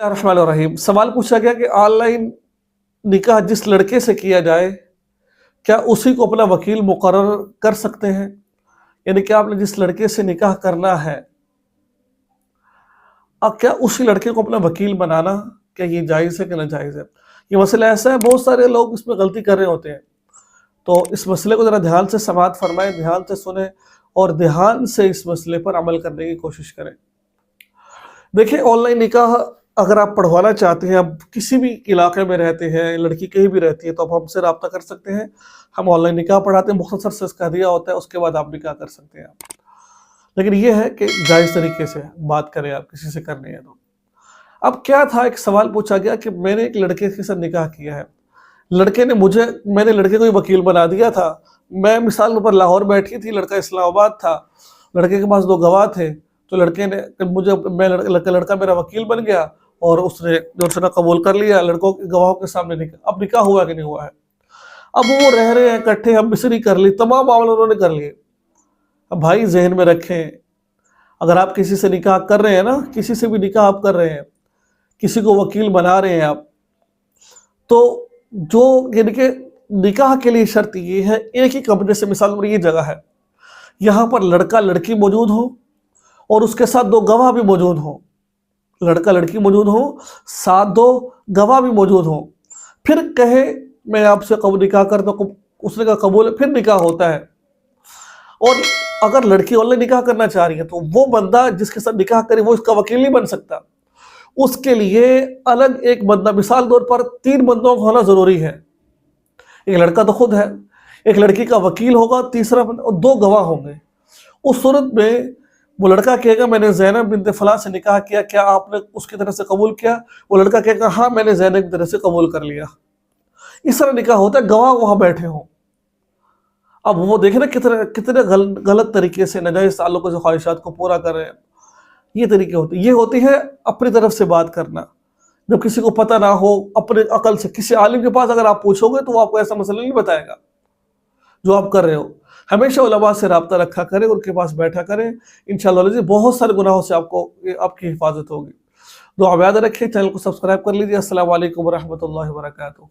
الرحمن الرحیم سوال پوچھا گیا کہ آن لائن نکاح جس لڑکے سے کیا جائے کیا اسی کو اپنا وکیل مقرر کر سکتے ہیں؟ یعنی کہ آپ نے جس لڑکے سے نکاح کرنا ہے اب کیا اسی لڑکے کو اپنا وکیل بنانا کیا یہ جائز ہے کہ ناجائز ہے؟ یہ مسئلہ ایسا ہے، بہت سارے لوگ اس میں غلطی کر رہے ہوتے ہیں، تو اس مسئلے کو ذرا دھیان سے سماعت فرمائیں، دھیان سے سنیں اور دھیان سے اس مسئلے پر عمل کرنے کی کوشش کریں۔ دیکھیں، آن لائن نکاح اگر آپ پڑھوانا چاہتے ہیں، اب کسی بھی علاقے میں رہتے ہیں، لڑکی کہیں بھی رہتی ہے تو آپ ہم سے رابطہ کر سکتے ہیں، ہم آن لائن نکاح پڑھاتے ہیں، مختصر سے اس کا ہدیہ ہوتا ہے، اس کے بعد آپ نکاح کر سکتے ہیں۔ لیکن یہ ہے کہ جائز طریقے سے بات کریں، آپ کسی سے کرنی ہے تو۔ اب کیا تھا، ایک سوال پوچھا گیا کہ میں نے ایک لڑکے کے ساتھ نکاح کیا ہے، لڑکے نے میں نے لڑکے کو ہی وکیل بنا دیا تھا، میں مثال پر لاہور بیٹھی تھی، لڑکا اسلام آباد تھا، لڑکے کے پاس 2 گواہ تھے، تو لڑکے نے لڑکا میرا وکیل بن گیا اور اس نے قبول کر لیا، لڑکوں کے گواہوں کے سامنے نکاح۔ اب نکاح ہوا کہ نہیں ہوا ہے؟ اب وہ رہ رہے ہیں اکٹھے، ہم مصری کر لی، تمام معاملے انہوں نے کر لیے۔ اب بھائی ذہن میں رکھیں، اگر آپ کسی سے نکاح کر رہے ہیں نا، کسی سے بھی نکاح آپ کر رہے ہیں، کسی کو وکیل بنا رہے ہیں آپ، تو جو یعنی کہ نکاح کے لیے شرط یہ ہے، ایک ہی کمرے سے، مثال پر یہ جگہ ہے، یہاں پر لڑکا لڑکی موجود ہو اور اس کے ساتھ 2 گواہ بھی موجود ہوں، لڑکا لڑکی موجود ہو، ساتھ 2 گواہ بھی موجود ہوں، پھر کہے میں آپ سے نکاح کرتا ہوں، اس نے کہا قبول ہے، پھر نکاح ہوتا ہے۔ اور اگر لڑکی آن لائن نکاح کرنا چاہ رہی ہے تو وہ بندہ جس کے ساتھ نکاح کرے وہ اس کا وکیل نہیں بن سکتا، اس کے لیے الگ ایک بندہ، مثال طور پر 3 بندوں کا ہونا ضروری ہے، ایک لڑکا تو خود ہے، ایک لڑکی کا وکیل ہوگا، تیسرا بندہ اور 2 گواہ ہوں گے۔ اس صورت میں وہ لڑکا کہے گا میں نے زینب بنت فلاں سے نکاح کیا، کیا آپ نے اس کی طرف سے قبول کیا؟ وہ لڑکا کہے گا ہاں میں نے زینب کی طرف سے قبول کر لیا۔ اس طرح نکاح ہوتا ہے، گواہ وہاں بیٹھے ہوں۔ اب وہ دیکھیں نا کتنے غلط طریقے سے ناجائز تعلقوں سے خواہشات کو پورا کر رہے ہیں۔ یہ طریقے ہوتے ہیں، یہ ہوتی ہے اپنی طرف سے بات کرنا، جب کسی کو پتہ نہ ہو، اپنے عقل سے، کسی عالم کے پاس اگر آپ پوچھو گے تو وہ آپ کو ایسا مسئلہ نہیں بتائے گا جو آپ کر رہے ہو۔ ہمیشہ علماء سے رابطہ رکھا کریں، ان کے پاس بیٹھا کریں، انشاءاللہ بہت سارے گناہوں سے آپ کی حفاظت ہوگی۔ دعا یاد رکھیں، چینل کو سبسکرائب کر لیجیے۔ السلام علیکم ورحمۃ اللہ وبرکاتہ۔